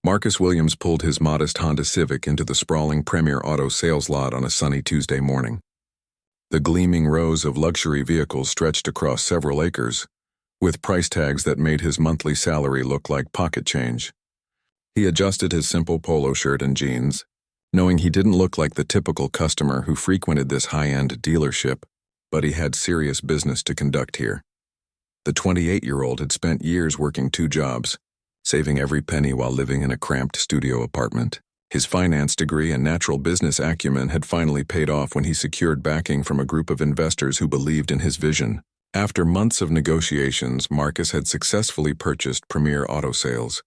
Marcus Williams pulled his modest Honda Civic into the sprawling Premier Auto sales lot on a sunny Tuesday morning. The gleaming rows of luxury vehicles stretched across several acres, with price tags that made his monthly salary look like pocket change. He adjusted his simple polo shirt and jeans, knowing he didn't look like the typical customer who frequented this high-end dealership, but he had serious business to conduct here. The 28-year-old had spent years working 2 jobs, saving every penny while living in a cramped studio apartment. His finance degree and natural business acumen had finally paid off when he secured backing from a group of investors who believed in his vision. After months of negotiations, Marcus had successfully purchased Premier Auto Sales,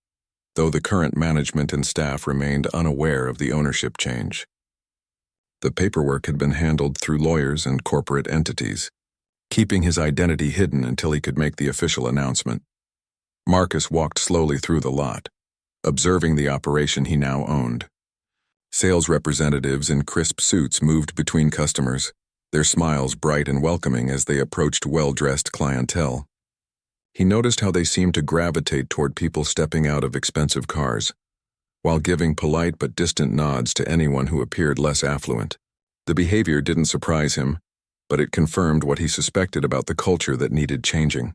though the current management and staff remained unaware of the ownership change. The paperwork had been handled through lawyers and corporate entities, keeping his identity hidden until he could make the official announcement. Marcus walked slowly through the lot, observing the operation he now owned. Sales representatives in crisp suits moved between customers, their smiles bright and welcoming as they approached well-dressed clientele. He noticed how they seemed to gravitate toward people stepping out of expensive cars, while giving polite but distant nods to anyone who appeared less affluent. The behavior didn't surprise him, but it confirmed what he suspected about the culture that needed changing.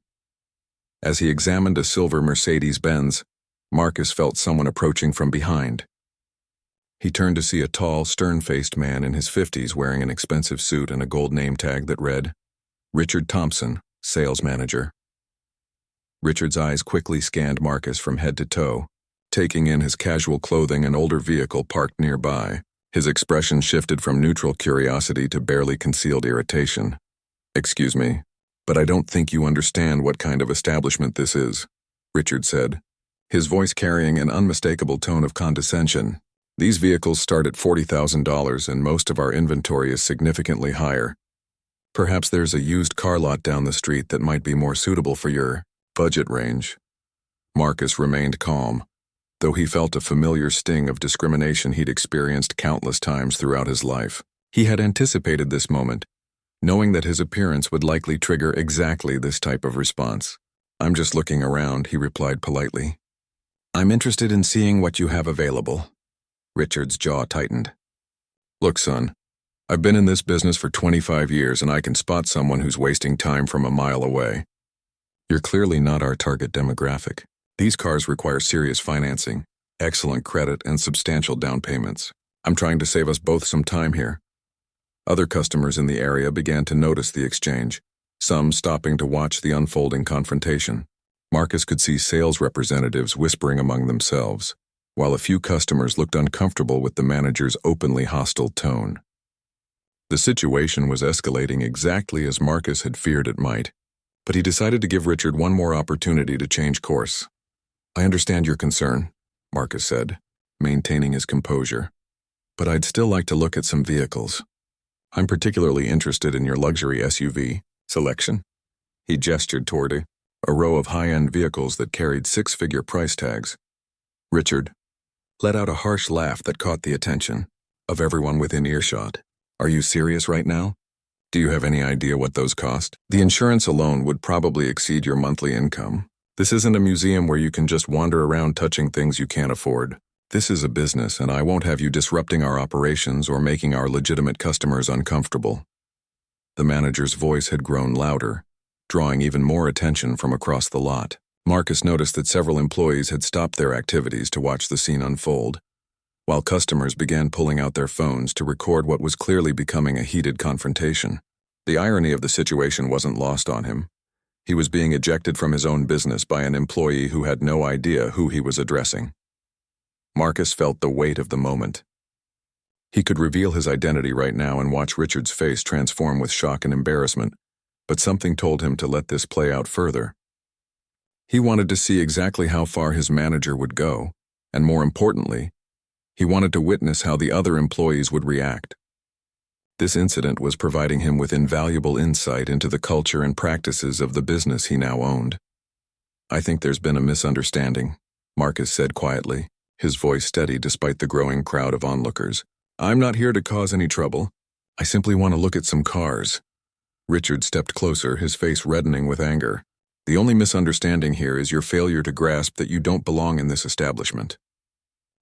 As he examined a silver Mercedes-Benz, Marcus felt someone approaching from behind. He turned to see a tall, stern-faced man in his 50s wearing an expensive suit and a gold name tag that read, Richard Thompson, Sales Manager. Richard's eyes quickly scanned Marcus from head to toe, taking in his casual clothing and older vehicle parked nearby. His expression shifted from neutral curiosity to barely concealed irritation. "Excuse me, but I don't think you understand what kind of establishment this is," Richard said, his voice carrying an unmistakable tone of condescension. "These vehicles start at $40,000 and most of our inventory is significantly higher. Perhaps there's a used car lot down the street that might be more suitable for your budget range." Marcus remained calm, though he felt a familiar sting of discrimination he'd experienced countless times throughout his life. He had anticipated this moment, knowing that his appearance would likely trigger exactly this type of response. "I'm just looking around," he replied politely. "I'm interested in seeing what you have available." Richard's jaw tightened. "Look, son, I've been in this business for 25 years and I can spot someone who's wasting time from a mile away. You're clearly not our target demographic. These cars require serious financing, excellent credit, and substantial down payments. I'm trying to save us both some time here." Other customers in the area began to notice the exchange, some stopping to watch the unfolding confrontation. Marcus could see sales representatives whispering among themselves, while a few customers looked uncomfortable with the manager's openly hostile tone. The situation was escalating exactly as Marcus had feared it might, but he decided to give Richard one more opportunity to change course. "I understand your concern," Marcus said, maintaining his composure, "but I'd still like to look at some vehicles. I'm particularly interested in your luxury SUV selection." He gestured toward a row of high-end vehicles that carried 6-figure price tags. Richard let out a harsh laugh that caught the attention of everyone within earshot. "Are you serious right now? Do you have any idea what those cost? The insurance alone would probably exceed your monthly income. This isn't a museum where you can just wander around touching things you can't afford. This is a business, and I won't have you disrupting our operations or making our legitimate customers uncomfortable." The manager's voice had grown louder, drawing even more attention from across the lot. Marcus noticed that several employees had stopped their activities to watch the scene unfold, while customers began pulling out their phones to record what was clearly becoming a heated confrontation. The irony of the situation wasn't lost on him. He was being ejected from his own business by an employee who had no idea who he was addressing. Marcus felt the weight of the moment. He could reveal his identity right now and watch Richard's face transform with shock and embarrassment, but something told him to let this play out further. He wanted to see exactly how far his manager would go, and more importantly, he wanted to witness how the other employees would react. This incident was providing him with invaluable insight into the culture and practices of the business he now owned. "I think there's been a misunderstanding," Marcus said quietly, his voice steady despite the growing crowd of onlookers. "I'm not here to cause any trouble. I simply want to look at some cars." Richard stepped closer, his face reddening with anger. "The only misunderstanding here is your failure to grasp that you don't belong in this establishment.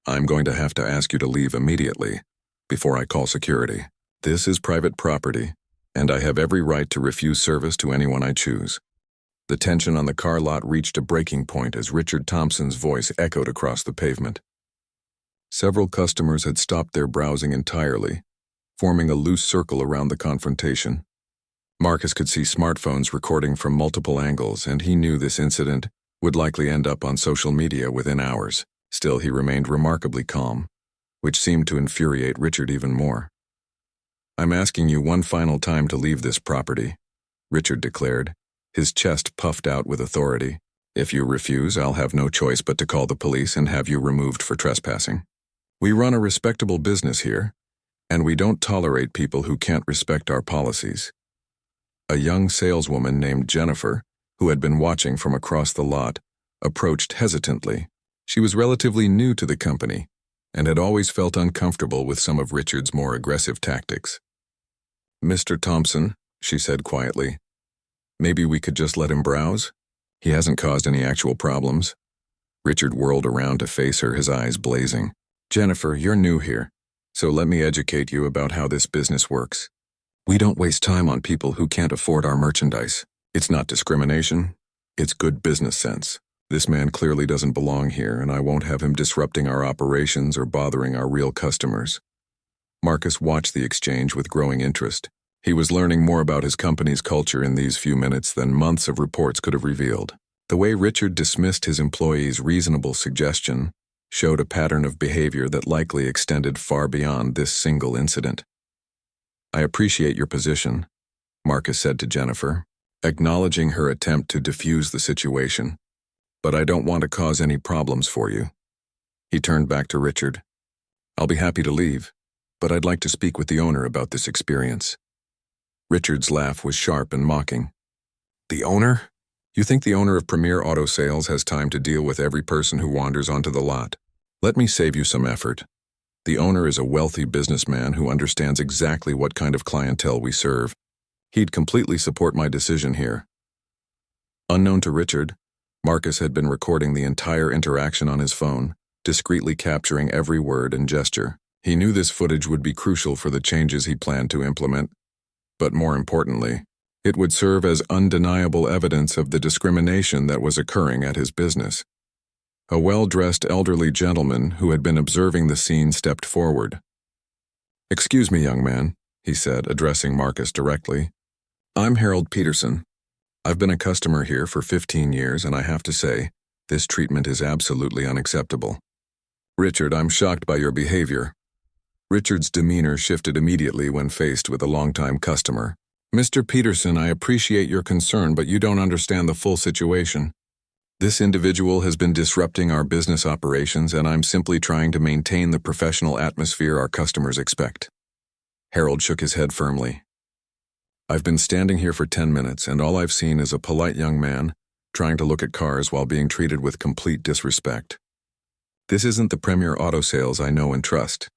I'm going to have to ask you to leave immediately, before I call security. This is private property, and I have every right to refuse service to anyone I choose. The tension on the car lot reached a breaking point as Richard Thompson's voice echoed across the pavement. Several customers had stopped their browsing entirely, forming a loose circle around the confrontation. Marcus could see smartphones recording from multiple angles, and he knew this incident would likely end up on social media within hours. Still, he remained remarkably calm, which seemed to infuriate Richard even more. "I'm asking you one final time to leave this property," Richard declared, his chest puffed out with authority. "If you refuse, I'll have no choice but to call the police and have you removed for trespassing. We run a respectable business here, and we don't tolerate people who can't respect our policies." A young saleswoman named Jennifer, who had been watching from across the lot, approached hesitantly. She was relatively new to the company and had always felt uncomfortable with some of Richard's more aggressive tactics. "Mr. Thompson," she said quietly, "maybe we could just let him browse? He hasn't caused any actual problems." Richard whirled around to face her, his eyes blazing. "Jennifer, you're new here, so let me educate you about how this business works. We don't waste time on people who can't afford our merchandise. It's not discrimination, it's good business sense. This man clearly doesn't belong here, and I won't have him disrupting our operations or bothering our real customers." Marcus watched the exchange with growing interest. He was learning more about his company's culture in these few minutes than months of reports could have revealed. The way Richard dismissed his employee's reasonable suggestion showed a pattern of behavior that likely extended far beyond this single incident. "I appreciate your position," Marcus said to Jennifer, acknowledging her attempt to defuse the situation. "But I don't want to cause any problems for you." He turned back to Richard. "I'll be happy to leave, but I'd like to speak with the owner about this experience." Richard's laugh was sharp and mocking. "The owner? You think the owner of Premier Auto Sales has time to deal with every person who wanders onto the lot? Let me save you some effort. The owner is a wealthy businessman who understands exactly what kind of clientele we serve. He'd completely support my decision here." Unknown to Richard, Marcus had been recording the entire interaction on his phone, discreetly capturing every word and gesture. He knew this footage would be crucial for the changes he planned to implement, but more importantly, it would serve as undeniable evidence of the discrimination that was occurring at his business. A well-dressed elderly gentleman who had been observing the scene stepped forward. "Excuse me, young man," he said, addressing Marcus directly. "I'm Harold Peterson. I've been a customer here for 15 years, and I have to say, this treatment is absolutely unacceptable." "Richard, I'm shocked by your behavior." Richard's demeanor shifted immediately when faced with a longtime customer. "Mr. Peterson, I appreciate your concern, but you don't understand the full situation. This individual has been disrupting our business operations, and I'm simply trying to maintain the professional atmosphere our customers expect." Harold shook his head firmly. "I've been standing here for 10 minutes, and all I've seen is a polite young man trying to look at cars while being treated with complete disrespect. This isn't the Premier Auto Sales I know and trust."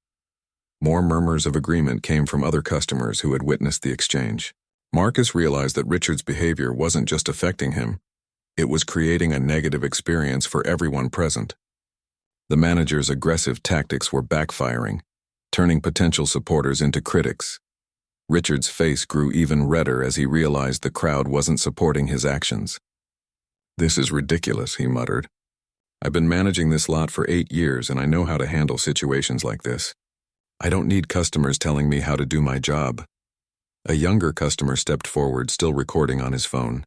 More murmurs of agreement came from other customers who had witnessed the exchange. Marcus realized that Richard's behavior wasn't just affecting him, it was creating a negative experience for everyone present. The manager's aggressive tactics were backfiring, turning potential supporters into critics. Richard's face grew even redder as he realized the crowd wasn't supporting his actions. "This is ridiculous," he muttered. "I've been managing this lot for 8 years, and I know how to handle situations like this. I don't need customers telling me how to do my job." A younger customer stepped forward, still recording on his phone.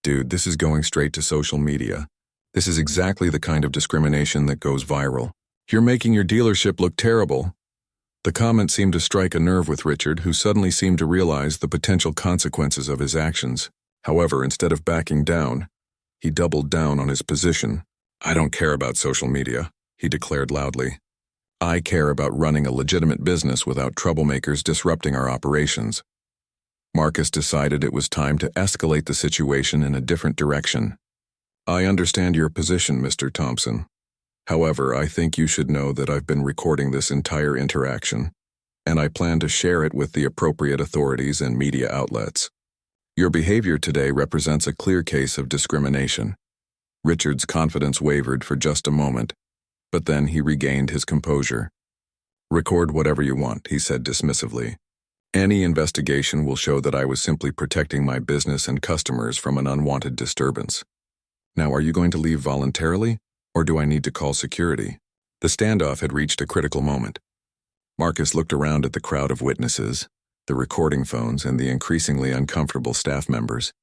"Dude, this is going straight to social media. This is exactly the kind of discrimination that goes viral. You're making your dealership look terrible." The comment seemed to strike a nerve with Richard, who suddenly seemed to realize the potential consequences of his actions. However, instead of backing down, he doubled down on his position. "I don't care about social media," he declared loudly. "I care about running a legitimate business without troublemakers disrupting our operations." Marcus decided it was time to escalate the situation in a different direction. "I understand your position, Mr. Thompson. However, I think you should know that I've been recording this entire interaction, and I plan to share it with the appropriate authorities and media outlets. Your behavior today represents a clear case of discrimination." Richard's confidence wavered for just a moment. But then he regained his composure. "Record whatever you want," he said dismissively. "Any investigation will show that I was simply protecting my business and customers from an unwanted disturbance. Now, are you going to leave voluntarily, or do I need to call security?" The standoff had reached a critical moment. Marcus looked around at the crowd of witnesses, the recording phones, and the increasingly uncomfortable staff members.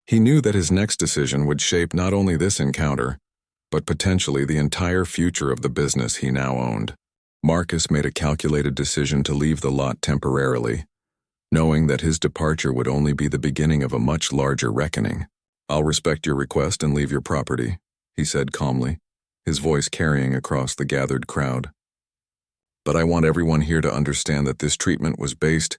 He knew that his next decision would shape not only this encounter, but potentially the entire future of the business he now owned. Marcus made a calculated decision to leave the lot temporarily, knowing that his departure would only be the beginning of a much larger reckoning. "I'll respect your request and leave your property," he said calmly, his voice carrying across the gathered crowd. "But I want everyone here to understand that this treatment was based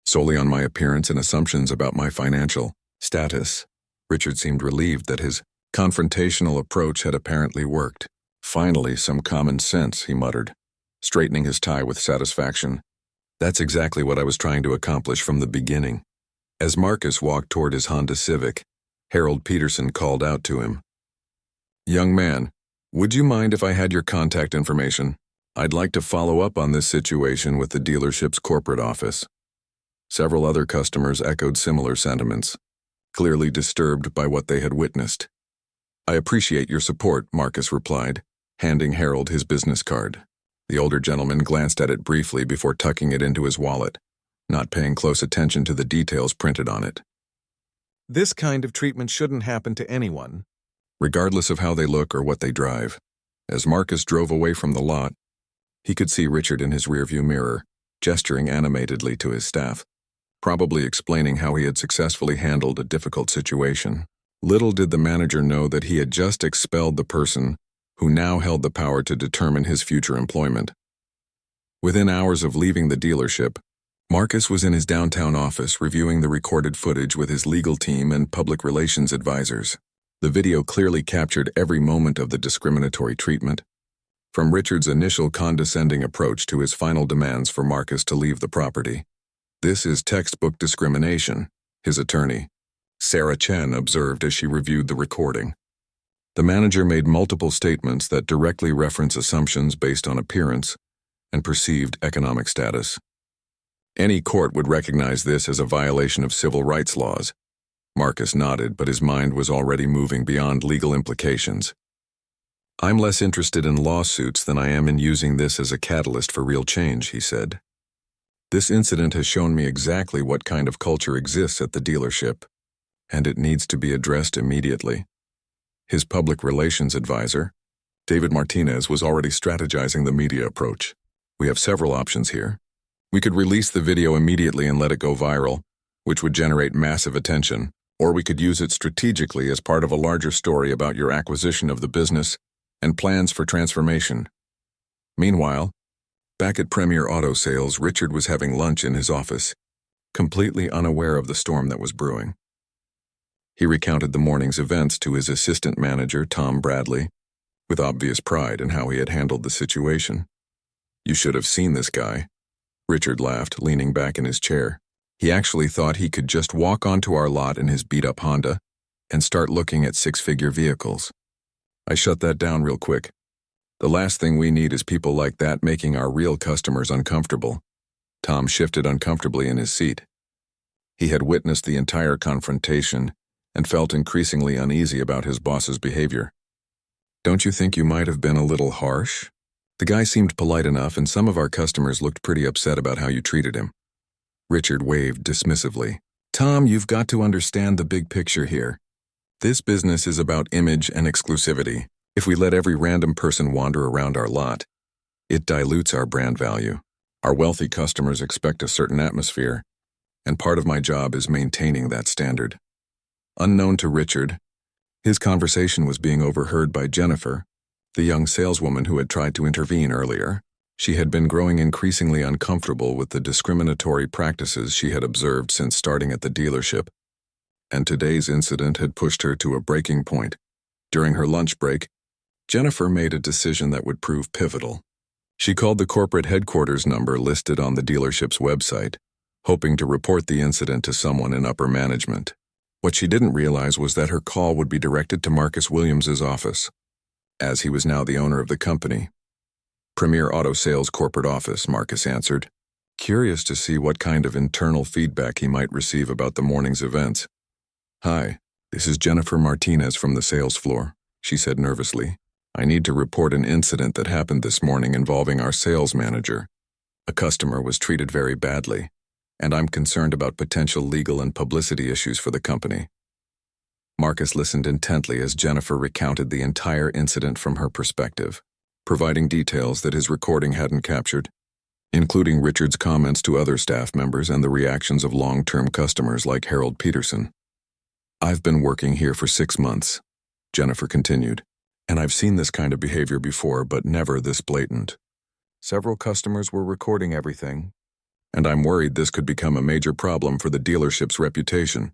solely on my appearance and assumptions about my financial status." Richard seemed relieved that his confrontational approach had apparently worked. "Finally, some common sense," he muttered, straightening his tie with satisfaction. "That's exactly what I was trying to accomplish from the beginning." As Marcus walked toward his Honda Civic, Harold Peterson called out to him. "Young man, would you mind if I had your contact information? I'd like to follow up on this situation with the dealership's corporate office." Several other customers echoed similar sentiments, clearly disturbed by what they had witnessed. "I appreciate your support," Marcus replied, handing Harold his business card. The older gentleman glanced at it briefly before tucking it into his wallet, not paying close attention to the details printed on it. "This kind of treatment shouldn't happen to anyone, regardless of how they look or what they drive." As Marcus drove away from the lot, he could see Richard in his rearview mirror, gesturing animatedly to his staff, probably explaining how he had successfully handled a difficult situation. Little did the manager know that he had just expelled the person who now held the power to determine his future employment. Within hours of leaving the dealership, Marcus was in his downtown office reviewing the recorded footage with his legal team and public relations advisors. The video clearly captured every moment of the discriminatory treatment, from Richard's initial condescending approach to his final demands for Marcus to leave the property. "This is textbook discrimination," his attorney, Sarah Chen, observed as she reviewed the recording. The manager made multiple statements that directly reference assumptions based on appearance and perceived economic status. Any court would recognize this as a violation of civil rights laws. Marcus nodded, but his mind was already moving beyond legal implications. "I'm less interested in lawsuits than I am in using this as a catalyst for real change," he said. "This incident has shown me exactly what kind of culture exists at the dealership, and it needs to be addressed immediately." His public relations advisor, David Martinez, was already strategizing the media approach. "We have several options here. We could release the video immediately and let it go viral, which would generate massive attention, or we could use it strategically as part of a larger story about your acquisition of the business and plans for transformation." Meanwhile, back at Premier Auto Sales, Richard was having lunch in his office, completely unaware of the storm that was brewing. He recounted the morning's events to his assistant manager, Tom Bradley, with obvious pride in how he had handled the situation. "You should have seen this guy," Richard laughed, leaning back in his chair. "He actually thought he could just walk onto our lot in his beat-up Honda and start looking at six-figure vehicles. I shut that down real quick. The last thing we need is people like that making our real customers uncomfortable." Tom shifted uncomfortably in his seat. He had witnessed the entire confrontation and felt increasingly uneasy about his boss's behavior. "Don't you think you might have been a little harsh? The guy seemed polite enough, and some of our customers looked pretty upset about how you treated him." Richard waved dismissively. "Tom, you've got to understand the big picture here. This business is about image and exclusivity. If we let every random person wander around our lot, it dilutes our brand value. Our wealthy customers expect a certain atmosphere, and part of my job is maintaining that standard." Unknown to Richard, his conversation was being overheard by Jennifer, the young saleswoman who had tried to intervene earlier. She had been growing increasingly uncomfortable with the discriminatory practices she had observed since starting at the dealership, and today's incident had pushed her to a breaking point. During her lunch break, Jennifer made a decision that would prove pivotal. She called the corporate headquarters number listed on the dealership's website, hoping to report the incident to someone in upper management. What she didn't realize was that her call would be directed to Marcus Williams's office. as he was now the owner of the company. Premier Auto Sales corporate office, Marcus answered, curious to see what kind of internal feedback he might receive about the morning's events. Hi, this is Jennifer Martinez from the sales floor, she said nervously. I need to report an incident that happened this morning involving our sales manager. A customer was treated very badly, and I'm concerned about potential legal and publicity issues for the company. Marcus listened intently as Jennifer recounted the entire incident from her perspective, providing details that his recording hadn't captured, including Richard's comments to other staff members and the reactions of long-term customers like Harold Peterson. I've been working here for 6 months, Jennifer continued, and I've seen this kind of behavior before, but never this blatant. Several customers were recording everything, and I'm worried this could become a major problem for the dealership's reputation.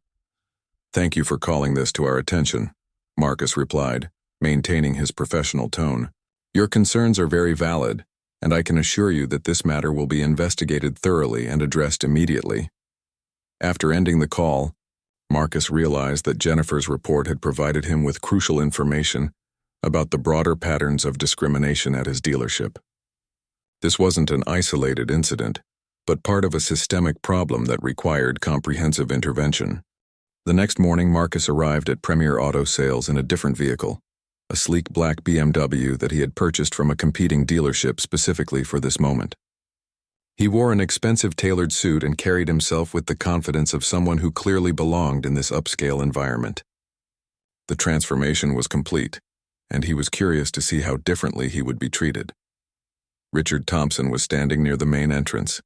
Thank you for calling this to our attention, Marcus replied, maintaining his professional tone. Your concerns are very valid, and I can assure you that this matter will be investigated thoroughly and addressed immediately. After ending the call, Marcus realized that Jennifer's report had provided him with crucial information about the broader patterns of discrimination at his dealership. This wasn't an isolated incident, but part of a systemic problem that required comprehensive intervention. The next morning, Marcus arrived at Premier Auto Sales in a different vehicle, a sleek black BMW that he had purchased from a competing dealership specifically for this moment. He wore an expensive tailored suit and carried himself with the confidence of someone who clearly belonged in this upscale environment. The transformation was complete, and he was curious to see how differently he would be treated. Richard Thompson was standing near the main entrance,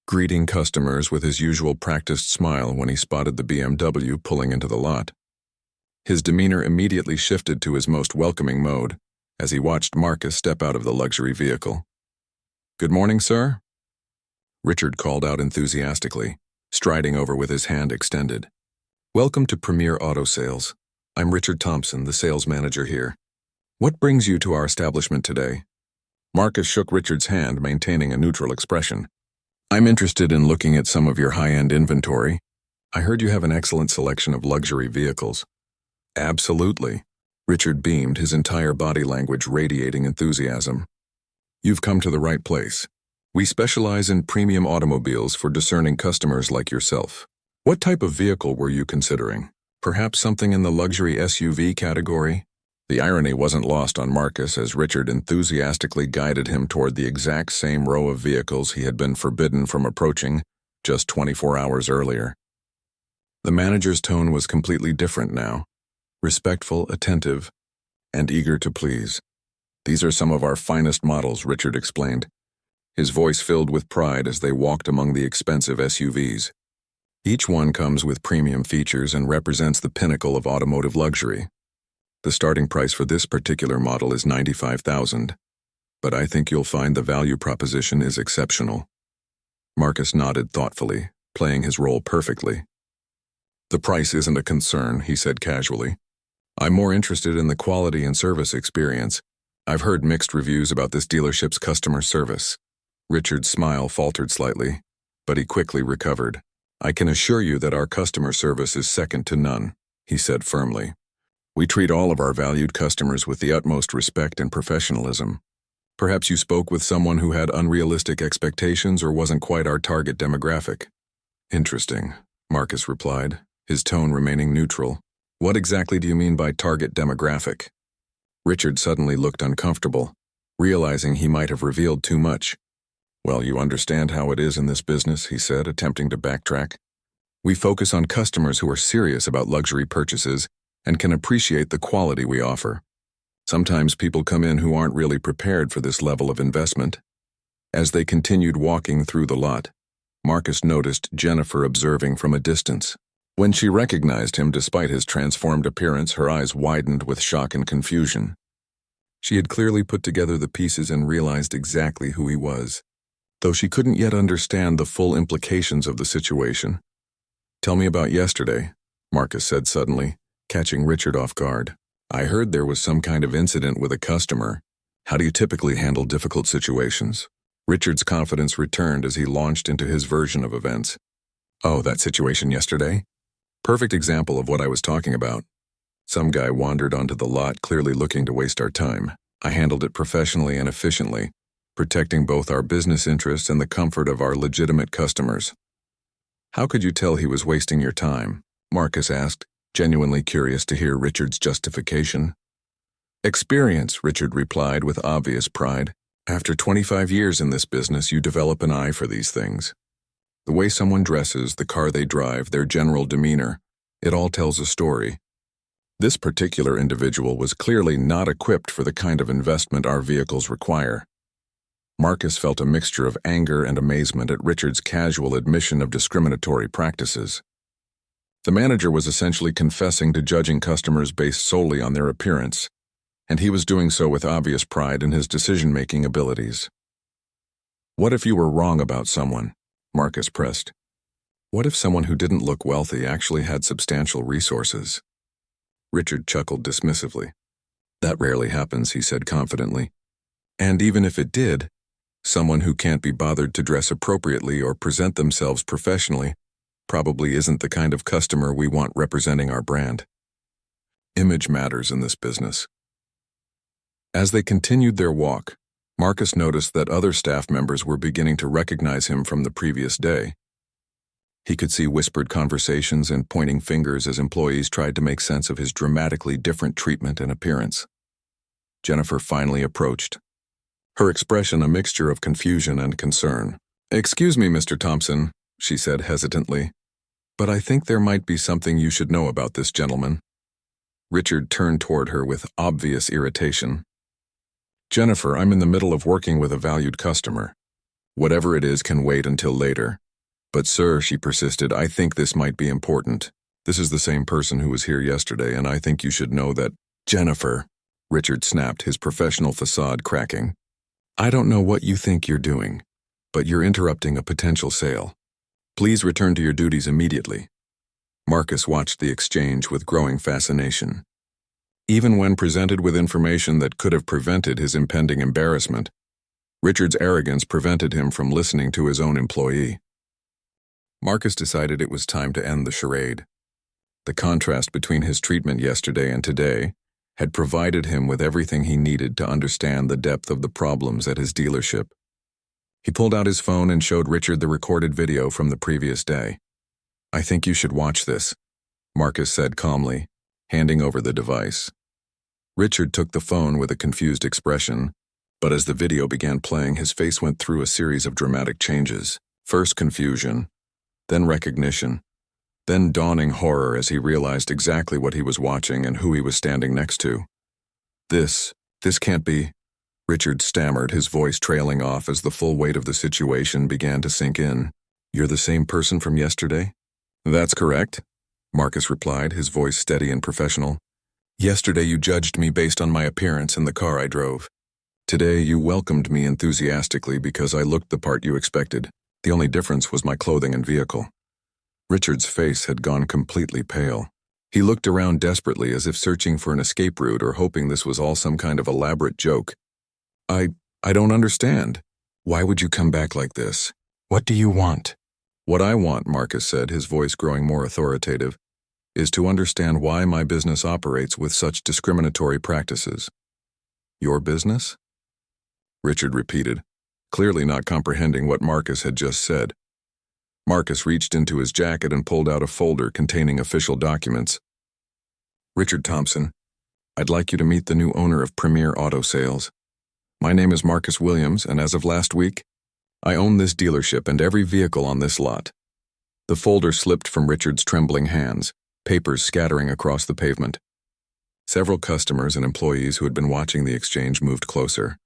greeting customers with his usual practiced smile when he spotted the BMW pulling into the lot. His demeanor immediately shifted to his most welcoming mode as he watched Marcus step out of the luxury vehicle. Good morning, sir, Richard called out enthusiastically, striding over with his hand extended. Welcome to Premier Auto Sales. I'm Richard Thompson, the sales manager here. What brings you to our establishment today? Marcus shook Richard's hand, maintaining a neutral expression. I'm interested in looking at some of your high-end inventory. I heard you have an excellent selection of luxury vehicles. Absolutely. Richard beamed, his entire body language radiating enthusiasm. You've come to the right place. We specialize in premium automobiles for discerning customers like yourself. What type of vehicle were you considering? Perhaps something in the luxury SUV category? The irony wasn't lost on Marcus as Richard enthusiastically guided him toward the exact same row of vehicles he had been forbidden from approaching just 24 hours earlier. The manager's tone was completely different now, respectful, attentive, and eager to please. These are some of our finest models, Richard explained, his voice filled with pride as they walked among the expensive SUVs. Each one comes with premium features and represents the pinnacle of automotive luxury. The starting price for this particular model is $95,000, but I think you'll find the value proposition is exceptional. Marcus nodded thoughtfully, playing his role perfectly. The price isn't a concern, he said casually. I'm more interested in the quality and service experience. I've heard mixed reviews about this dealership's customer service. Richard's smile faltered slightly, but he quickly recovered. I can assure you that our customer service is second to none, he said firmly. We treat all of our valued customers with the utmost respect and professionalism. Perhaps you spoke with someone who had unrealistic expectations or wasn't quite our target demographic. Interesting, Marcus replied, his tone remaining neutral. What exactly do you mean by target demographic? Richard suddenly looked uncomfortable, realizing he might have revealed too much. Well, you understand how it is in this business, he said, attempting to backtrack. We focus on customers who are serious about luxury purchases and can appreciate the quality we offer. Sometimes people come in who aren't really prepared for this level of investment. As they continued walking through the lot, Marcus noticed Jennifer observing from a distance. When she recognized him despite his transformed appearance, her eyes widened with shock and confusion. She had clearly put together the pieces and realized exactly who he was, though she couldn't yet understand the full implications of the situation. Tell me about yesterday, Marcus said suddenly, catching Richard off guard. I heard there was some kind of incident with a customer. How do you typically handle difficult situations? Richard's confidence returned as he launched into his version of events. Oh, that situation yesterday? Perfect example of what I was talking about. Some guy wandered onto the lot clearly looking to waste our time. I handled it professionally and efficiently, protecting both our business interests and the comfort of our legitimate customers. How could you tell he was wasting your time? Marcus asked, genuinely curious to hear Richard's justification. Experience, Richard replied with obvious pride. After 25 years in this business, you develop an eye for these things. The way someone dresses, the car they drive, their general demeanor, it all tells a story. This particular individual was clearly not equipped for the kind of investment our vehicles require. Marcus felt a mixture of anger and amazement at Richard's casual admission of discriminatory practices. The manager was essentially confessing to judging customers based solely on their appearance, and he was doing so with obvious pride in his decision-making abilities. What if you were wrong about someone? Marcus pressed. What if someone who didn't look wealthy actually had substantial resources? Richard chuckled dismissively. That rarely happens, he said confidently. And even if it did, someone who can't be bothered to dress appropriately or present themselves professionally probably isn't the kind of customer we want representing our brand. Image matters in this business. As they continued their walk, Marcus noticed that other staff members were beginning to recognize him from the previous day. He could see whispered conversations and pointing fingers as employees tried to make sense of his dramatically different treatment and appearance. Jennifer finally approached, her expression a mixture of confusion and concern. "Excuse me, Mr. Thompson," she said hesitantly, "but I think there might be something you should know about this gentleman." Richard turned toward her with obvious irritation. "Jennifer, I'm in the middle of working with a valued customer. Whatever it is can wait until later." "But sir," she persisted, "I think this might be important. This is the same person who was here yesterday, and I think you should know that—" "Jennifer," Richard snapped, his professional facade cracking. "I don't know what you think you're doing, but you're interrupting a potential sale. Please return to your duties immediately." Marcus watched the exchange with growing fascination. Even when presented with information that could have prevented his impending embarrassment, Richard's arrogance prevented him from listening to his own employee. Marcus decided it was time to end the charade. The contrast between his treatment yesterday and today had provided him with everything he needed to understand the depth of the problems at his dealership. He pulled out his phone and showed Richard the recorded video from the previous day. "I think you should watch this," Marcus said calmly, handing over the device. Richard took the phone with a confused expression, but as the video began playing, his face went through a series of dramatic changes. First confusion, then recognition, then dawning horror as he realized exactly what he was watching and who he was standing next to. This can't be," Richard stammered, his voice trailing off as the full weight of the situation began to sink in. "You're the same person from yesterday?" "That's correct," Marcus replied, his voice steady and professional. "Yesterday you judged me based on my appearance and the car I drove. Today you welcomed me enthusiastically because I looked the part you expected. The only difference was my clothing and vehicle." Richard's face had gone completely pale. He looked around desperately as if searching for an escape route or hoping this was all some kind of elaborate joke. I don't understand. Why would you come back like this? What do you want?" "What I want," Marcus said, his voice growing more authoritative, "is to understand why my business operates with such discriminatory practices." "Your business?" Richard repeated, clearly not comprehending what Marcus had just said. Marcus reached into his jacket and pulled out a folder containing official documents. "Richard Thompson, I'd like you to meet the new owner of Premier Auto Sales. My name is Marcus Williams, and as of last week, I own this dealership and every vehicle on this lot." The folder slipped from Richard's trembling hands, papers scattering across the pavement. Several customers and employees who had been watching the exchange moved closer,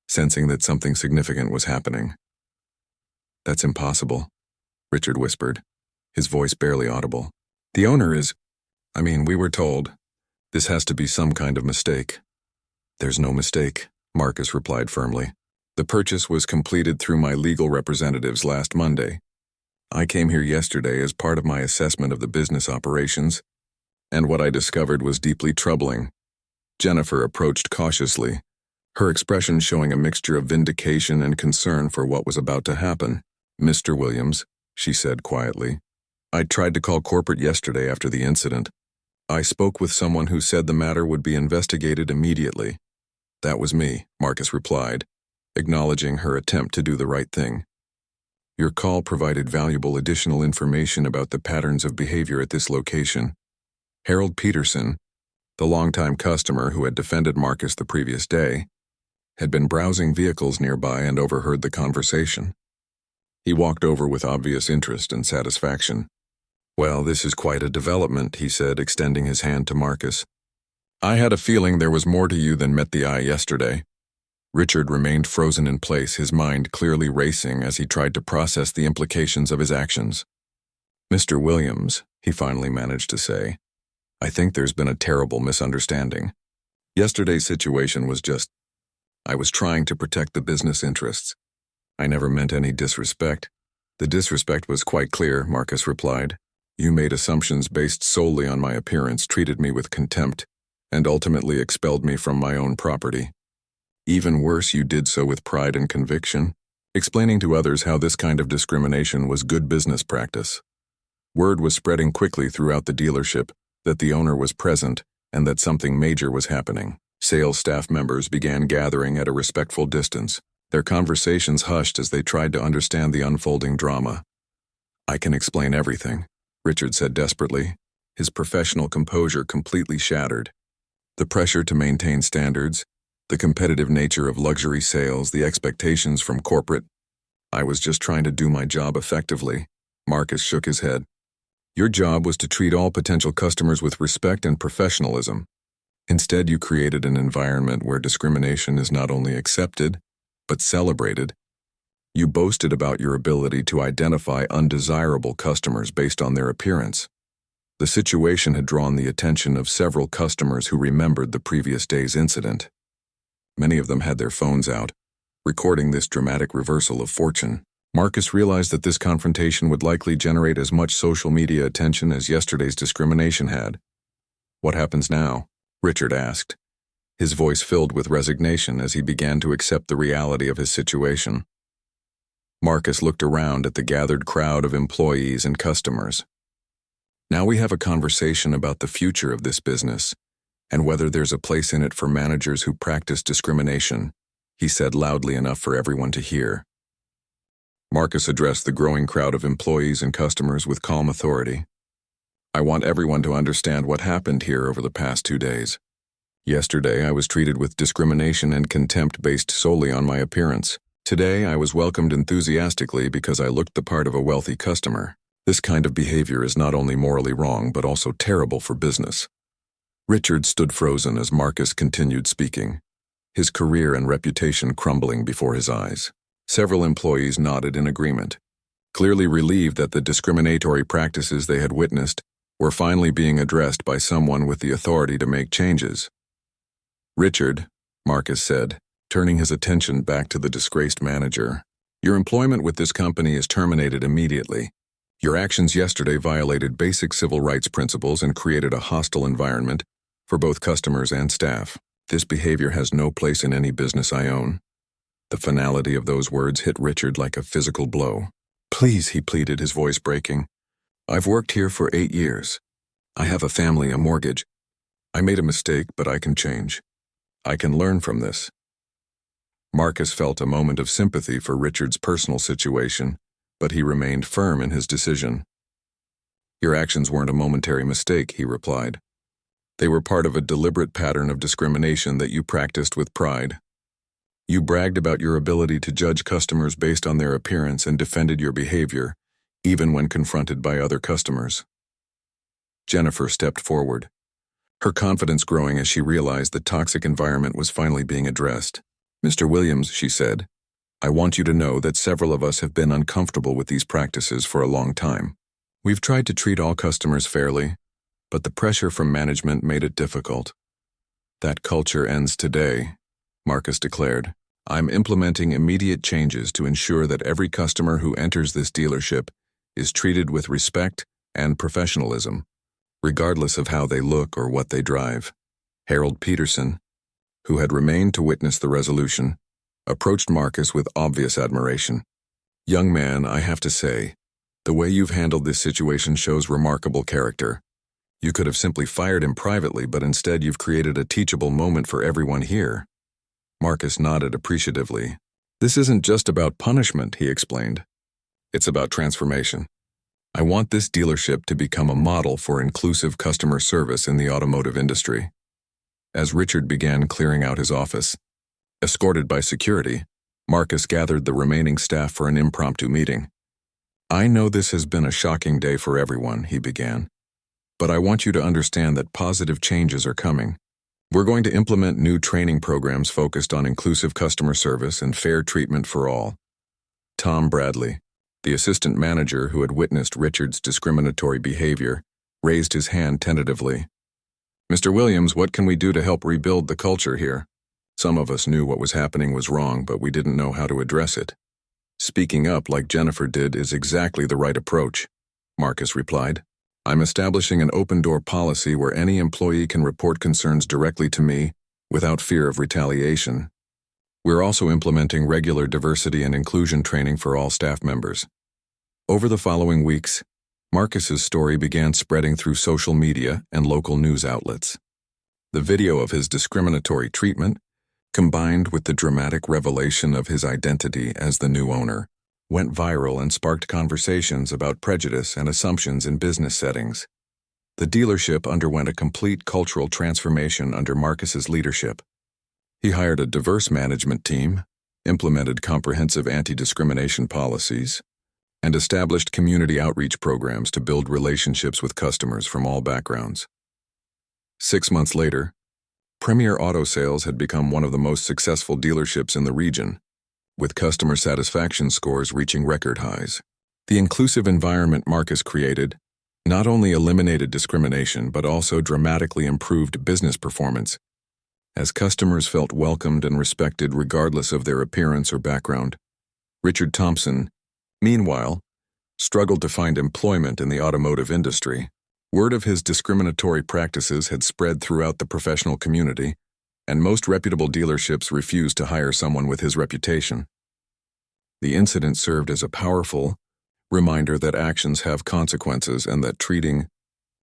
sensing that something significant was happening. "That's impossible," Richard whispered, his voice barely audible. "The owner is... we were told. This has to be some kind of mistake." "There's no mistake," Marcus replied firmly. "The purchase was completed through my legal representatives last Monday. I came here yesterday as part of my assessment of the business operations, and what I discovered was deeply troubling." Jennifer approached cautiously, her expression showing a mixture of vindication and concern for what was about to happen. "Mr. Williams," she said quietly, "I tried to call corporate yesterday after the incident. I spoke with someone who said the matter would be investigated immediately. That was me, Marcus replied, acknowledging her attempt to do the right thing. Your call provided valuable additional information about the patterns of behavior at this location. Harold Peterson, the longtime customer who had defended Marcus the previous day, had been browsing vehicles nearby and overheard the conversation. He walked over with obvious interest and satisfaction. Well, this is quite a development, he said, extending his hand to Marcus. I had a feeling there was more to you than met the eye yesterday. Richard remained frozen in place, his mind clearly racing as he tried to process the implications of his actions. Mr. Williams, he finally managed to say, I think there's been a terrible misunderstanding. Yesterday's situation was just, I was trying to protect the business interests. I never meant any disrespect. The disrespect was quite clear, Marcus replied. You made assumptions based solely on my appearance, treated me with contempt, and ultimately expelled me from my own property. Even worse, you did so with pride and conviction, explaining to others how this kind of discrimination was good business practice. Word was spreading quickly throughout the dealership that the owner was present and that something major was happening. Sales staff members began gathering at a respectful distance, their conversations hushed as they tried to understand the unfolding drama. I can explain everything, Richard said desperately, his professional composure completely shattered. The pressure to maintain standards, the competitive nature of luxury sales, the expectations from corporate. I was just trying to do my job effectively. Marcus shook his head. Your job was to treat all potential customers with respect and professionalism. Instead, you created an environment where discrimination is not only accepted, but celebrated. You boasted about your ability to identify undesirable customers based on their appearance. The situation had drawn the attention of several customers who remembered the previous day's incident. Many of them had their phones out, recording this dramatic reversal of fortune. Marcus realized that this confrontation would likely generate as much social media attention as yesterday's discrimination had. What happens now? Richard asked, his voice filled with resignation as he began to accept the reality of his situation. Marcus looked around at the gathered crowd of employees and customers. Now we have a conversation about the future of this business and whether there's a place in it for managers who practice discrimination, he said loudly enough for everyone to hear. Marcus addressed the growing crowd of employees and customers with calm authority. I want everyone to understand what happened here over the past 2 days. Yesterday, I was treated with discrimination and contempt based solely on my appearance. Today, I was welcomed enthusiastically because I looked the part of a wealthy customer. This kind of behavior is not only morally wrong, but also terrible for business. Richard stood frozen as Marcus continued speaking, his career and reputation crumbling before his eyes. Several employees nodded in agreement, clearly relieved that the discriminatory practices they had witnessed were finally being addressed by someone with the authority to make changes. Richard, Marcus said, turning his attention back to the disgraced manager, your employment with this company is terminated immediately. Your actions yesterday violated basic civil rights principles and created a hostile environment for both customers and staff. This behavior has no place in any business I own. The finality of those words hit Richard like a physical blow. Please, he pleaded, his voice breaking. I've worked here for 8 years. I have a family, a mortgage. I made a mistake, but I can change. I can learn from this. Marcus felt a moment of sympathy for Richard's personal situation, but he remained firm in his decision. Your actions weren't a momentary mistake, he replied. They were part of a deliberate pattern of discrimination that you practiced with pride. You bragged about your ability to judge customers based on their appearance and defended your behavior, even when confronted by other customers. Jennifer stepped forward, her confidence growing as she realized the toxic environment was finally being addressed. Mr. Williams, she said, I want you to know that several of us have been uncomfortable with these practices for a long time. We've tried to treat all customers fairly, but the pressure from management made it difficult. That culture ends today, Marcus declared. I'm implementing immediate changes to ensure that every customer who enters this dealership is treated with respect and professionalism, regardless of how they look or what they drive. Harold Peterson, who had remained to witness the resolution, approached Marcus with obvious admiration. Young man, I have to say, the way you've handled this situation shows remarkable character. You could have simply fired him privately, but instead you've created a teachable moment for everyone here. Marcus nodded appreciatively. This isn't just about punishment, he explained. It's about transformation. I want this dealership to become a model for inclusive customer service in the automotive industry. As Richard began clearing out his office, escorted by security, Marcus gathered the remaining staff for an impromptu meeting. I know this has been a shocking day for everyone, he began, but I want you to understand that positive changes are coming. We're going to implement new training programs focused on inclusive customer service and fair treatment for all. Tom Bradley, the assistant manager who had witnessed Richard's discriminatory behavior, raised his hand tentatively. Mr. Williams, what can we do to help rebuild the culture here? Some of us knew what was happening was wrong, but we didn't know how to address it. Speaking up like Jennifer did is exactly the right approach, Marcus replied. I'm establishing an open-door policy where any employee can report concerns directly to me without fear of retaliation. We're also implementing regular diversity and inclusion training for all staff members. Over the following weeks, Marcus's story began spreading through social media and local news outlets. The video of his discriminatory treatment, combined with the dramatic revelation of his identity as the new owner, went viral and sparked conversations about prejudice and assumptions in business settings. The dealership underwent a complete cultural transformation under Marcus's leadership. He hired a diverse management team, implemented comprehensive anti-discrimination policies, and established community outreach programs to build relationships with customers from all backgrounds. 6 months later, Premier Auto Sales had become one of the most successful dealerships in the region, with customer satisfaction scores reaching record highs. The inclusive environment Marcus created not only eliminated discrimination but also dramatically improved business performance, as customers felt welcomed and respected regardless of their appearance or background. Richard Thompson, meanwhile, struggled to find employment in the automotive industry. Word of his discriminatory practices had spread throughout the professional community, and most reputable dealerships refused to hire someone with his reputation. The incident served as a powerful reminder that actions have consequences and that treating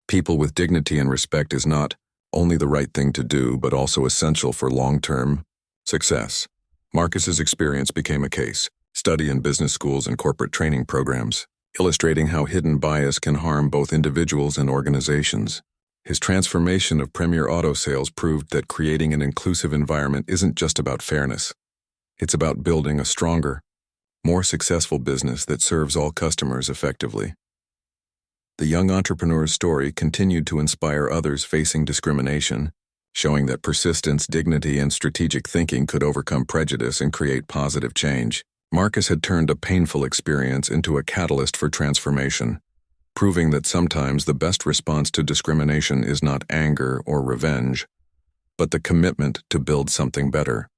people with dignity and respect is not only the right thing to do but also essential for long-term success. Marcus's experience became a case study in business schools and corporate training programs, illustrating how hidden bias can harm both individuals and organizations. His transformation of Premier Auto Sales proved that creating an inclusive environment isn't just about fairness. It's about building a stronger, more successful business that serves all customers effectively. The young entrepreneur's story continued to inspire others facing discrimination, showing that persistence, dignity, and strategic thinking could overcome prejudice and create positive change. Marcus had turned a painful experience into a catalyst for transformation, proving that sometimes the best response to discrimination is not anger or revenge, but the commitment to build something better.